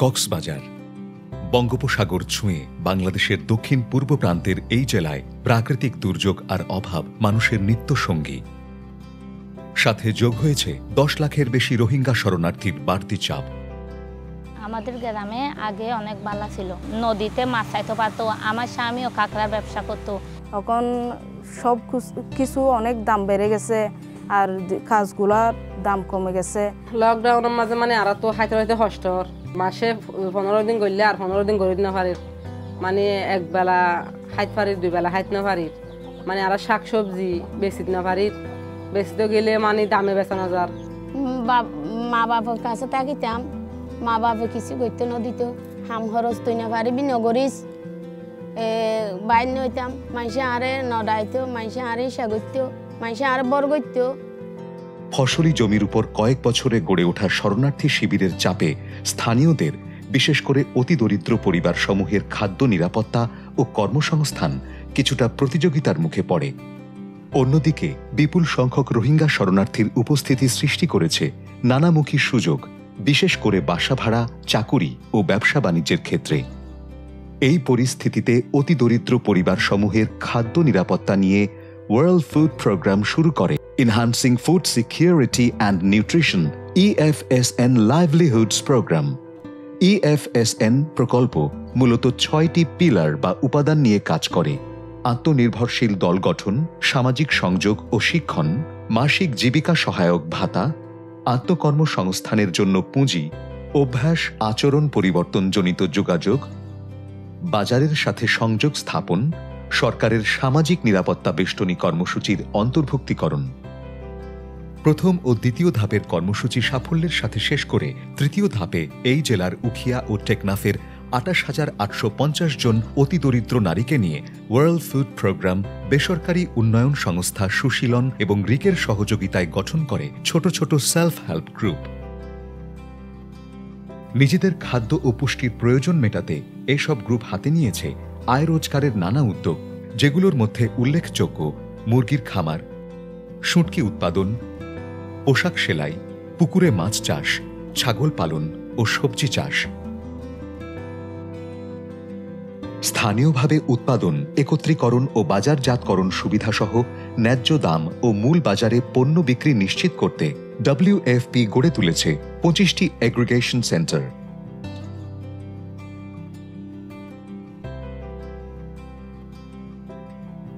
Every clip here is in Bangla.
কক্সবাজার বঙ্গোপসাগর ছুঁয়ে বাংলাদেশের দক্ষিণ পূর্ব প্রান্তের এই জেলায় প্রাকৃতিক দুর্যোগ আর অভাব মানুষের নিত্যসঙ্গী। সাথে যোগ হয়েছে 10 লাখের বেশি রোহিঙ্গা শরণার্থীর বাড়তি চাপ। আমাদের গ্রামে আগে অনেক বালা ছিল, নদীতে মাছ চাইতে পারতো, আমার স্বামীও কাঁকড়ার ব্যবসা করতো। এখন সব কিছু অনেক দাম বেড়ে গেছে আর কাজগুলার দাম কমে গেছে। লকডাউনের মাঝে আর তো খাইতে খাইতে হস্টর মাসে 15 দিন গড়লে আর 15 দিন গড়ি না পারি, এক বেলা খাইতে পারি, 2 বেলা খাইতে না পারি, আর শাক সবজি বেচিতে না পারি, বেচিতে গেলে দামে বেচানো যার। মা বাবার কাছে থাকিতাম, মা বাবা কিছু করতে না দিত, হাম খরচ তুই না পারিবি নগরিস বাইর হইতাম, মানুষে আরে নডাইতো, মানুষে আরে ইসা করতো, মানুষে আরে বর করতো। ফসলি জমির উপর কয়েক বছরে গড়ে ওঠা শরণার্থী শিবিরের চাপে স্থানীয়দের, বিশেষ করে অতি দরিদ্র পরিবার সমূহের খাদ্য নিরাপত্তা ও কর্মসংস্থান কিছুটা প্রতিযোগিতার মুখে পড়ে। অন্যদিকে বিপুল সংখ্যক রোহিঙ্গা শরণার্থীর উপস্থিতি সৃষ্টি করেছে নানামুখী সুযোগ, বিশেষ করে বাসা ভাড়া, চাকুরি ও ব্যবসা বাণিজ্যের ক্ষেত্রে। এই পরিস্থিতিতে অতি দরিদ্র পরিবার সমূহের খাদ্য নিরাপত্তা নিয়ে ওয়ার্ল্ড ফুড প্রোগ্রাম শুরু করে enhancing food security and nutrition EFSN livelihoods programme. EFSN প্রকল্প মূলত 6টি পিলার বা উপাদান নিয়ে কাজ করে: আত্মনির্ভরশীল দল গঠন, সামাজিক সংযোগ ও শিক্ষণ, মাসিক জীবিকা সহায়ক ভাতা, আত্মকর্মসংস্থানের জন্য পুঁজি, অভ্যাস আচরণ পরিবর্তনজনিত যোগাযোগ, বাজারের সাথে সংযোগ স্থাপন, সরকারের সামাজিক নিরাপত্তা বেষ্টনী কর্মসূচির অন্তর্ভুক্তিকরণ। প্রথম ও দ্বিতীয় ধাপের কর্মসূচি সাফল্যের সাথে শেষ করে তৃতীয় ধাপে এই জেলার উখিয়া ও টেকনাফের 28,850 জন অতি দরিদ্র নারীকে নিয়ে ওয়ার্ল্ড ফুড প্রোগ্রাম বেসরকারি উন্নয়ন সংস্থা সুশীলন এবং রিকের সহযোগিতায় গঠন করে ছোট ছোট সেলফ হেল্প গ্রুপ। নিজেদের খাদ্য ও পুষ্টির প্রয়োজন মেটাতে এসব গ্রুপ হাতে নিয়েছে আয় রোজগারের নানা উদ্যোগ, যেগুলোর মধ্যে উল্লেখযোগ্য মুরগির খামার, শুঁটকি উৎপাদন, পোশাক সেলাই, পুকুরে মাছ চাষ, ছাগল পালন ও সবজি চাষ। স্থানীয়ভাবে উৎপাদন, একত্রীকরণ ও বাজারজাতকরণ সুবিধাসহ ন্যায্য দাম ও মূল বাজারে পণ্য বিক্রি নিশ্চিত করতে WFP গড়ে তুলেছে 25টি এগ্রিগেশন সেন্টার।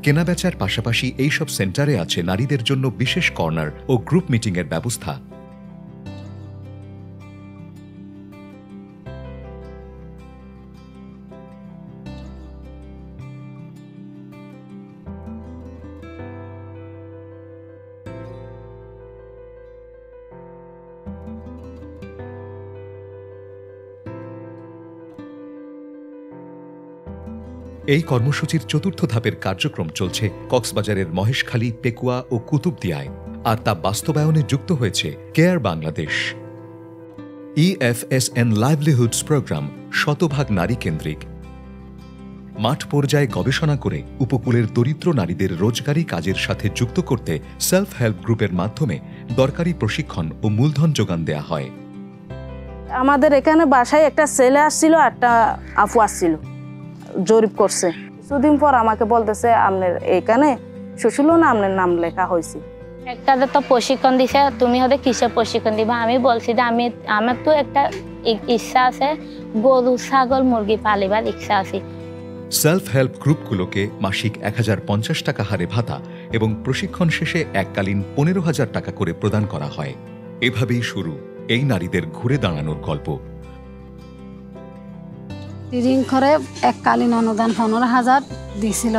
কেনাবেচার পাশাপাশি এইসব সেন্টারে আছে নারীদের জন্য বিশেষ কর্নার ও গ্রুপ মিটিংয়ের ব্যবস্থা। এই কর্মসূচির চতুর্থ ধাপের কার্যক্রম চলছে কক্সবাজারের মহেশখালী, পেকুয়া ও কুতুবদিয়ায়, আর তা বাস্তবায়নে যুক্ত হয়েছে care Bangladesh. EFSN livelihoods programme শতভাগ নারী কেন্দ্রিক। মাঠ পর্যায়ে গবেষণা করে উপকূলের দরিদ্র নারীদের রোজগারি কাজের সাথে যুক্ত করতে সেলফ হেল্প গ্রুপের মাধ্যমে দরকারি প্রশিক্ষণ ও মূলধন যোগান দেয়া হয়। আমাদের এখানে বাসায় একটা ছেলে আসছিল, একটা আপু আসছিল, জরিপ করছে। কিছুদিন পর আমাকে বলতেছে, আপনার এখানে সুশীলন আপনার নাম লেখা হয়েছে। একটা তো প্রশিক্ষণ দিছে, তুমি হয়তো কিসের প্রশিক্ষণ দিবা? আমি বলছি যে আমার তো একটা ইচ্ছা আছে, গরু ছাগল মুরগি পালিবার ইচ্ছা আছে। সেলফ হেল্প গ্রুপগুলোকে মাসিক 1050 টাকা হারে ভাতা এবং প্রশিক্ষণ শেষে এককালীন 15,000 টাকা করে প্রদান করা হয়। এভাবেই শুরু এই নারীদের ঘুরে দাঁড়ানোর গল্প। ঋণ করে এককালীন অনুদান 15,000 দিছিল।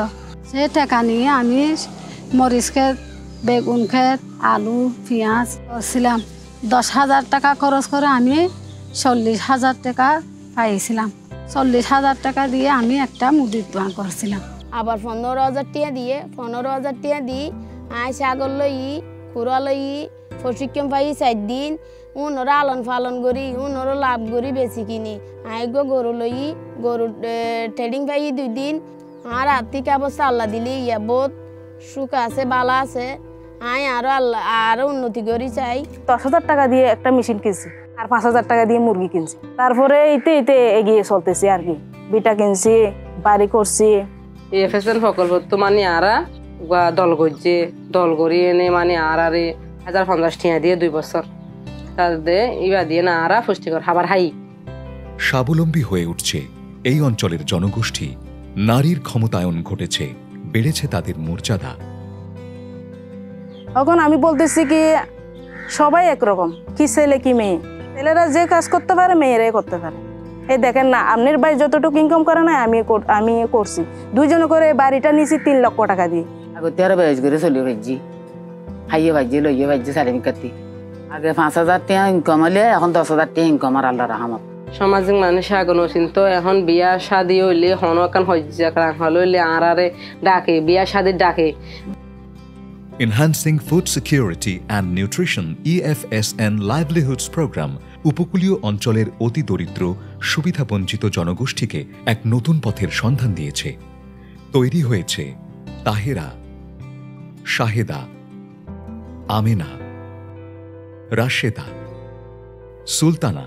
সে টাকা নিয়ে আমি মরিচ ক্ষেত, বেগুন ক্ষেত, আলু, পেঁয়াজ করছিলাম। 10,000 টাকা খরচ করে আমি 40,000 টাকা পাইছিলাম। 40,000 টাকা দিয়ে আমি একটা মুদির দোকান করছিলাম। আবার 15,000 টাকা দিয়ে 15,000 টাকা দিই আয় ছাগল লই, খুড়া লই, প্রশিক্ষণ পাই 4 দিন, উনরা আলন ফালন করি, উনরা লাভ করি বেশি কিনি। আয় গরু লই, গরু ট্রেডিং পাই 2 দিন। আর আর্থিক অবস্থা আল্লাহ দিলি বহুত সুখ আছে, বালা আছে। আয় আরো উন্নতি করি চাই। 10,000 টাকা দিয়ে একটা মেশিন কিনছি আর 5,000 টাকা দিয়ে মুরগি কিনছি। তারপরে এতে এগিয়ে চলতেছি আর কি। বিটা কিনছি, বাড়ি করছি। এফএসএল প্রকল্প তো মানে আরা দল করছে, দল করি এনে মানে আরে 1,050 টাকা দিয়ে 2 বছর তাদের ইবা দিয়ে না আরা পুষ্টিকর খাবার হাই। স্বাবলম্বী হয়ে উঠছে এই অঞ্চলের জনগোষ্ঠী। নারীর ক্ষমতায়ন ঘটেছে, বেড়েছে তাদের মর্যাদা। এখন আমি বলতেছি কি সবাই একরকম, কি ছেলে কি মেয়ে। ছেলেরা যে কাজ করতে পারে মেয়েরাই করতে পারে। এই দেখেন না, আপনার ভাই যতটুকু ইনকাম করে না আমি করছি। দুইজনে করে বাড়িটা নিয়েছি 3 লক্ষ টাকা দিয়ে। আগতে আরো বেশ করে চলিয়ে ভাজি, খাইয়ে ভাজি লইয়ে ভাজি সারিম কাটি। আগে 5,000 টাকা ইনকাম হলে এখন 10,000 টাকা ইনকাম আর আল্লাহ রহমত। সামাজিক মানুষ আগুন চিন্ত এখন বিয়া শাদি হইলে হনকান হজ্জা হলে আরে ডাকে, বিয়া শাদি ডাকে। Enhancing Food Security and Nutrition EFSN Livelihoods Program উপকূলীয় অঞ্চলের অতি দরিদ্র সুবিধাবঞ্চিত জনগোষ্ঠীকে এক নতুন পথের সন্ধান দিয়েছে। তৈরি হয়েছে তাহেরা, শাহেদা, আমেনা, রাশেদা, সুলতানা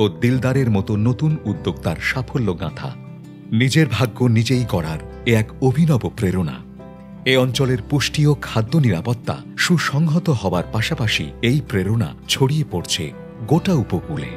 ও দিলদারের মতো নতুন উদ্যোক্তার সাফল্য গাঁথা। নিজের ভাগ্য নিজেই গড়ার এ এক অভিনব প্রেরণা। এ অঞ্চলের পুষ্টি ও খাদ্য নিরাপত্তা সুসংহত হবার পাশাপাশি এই প্রেরণা ছড়িয়ে পড়ছে গোটা উপকূলে।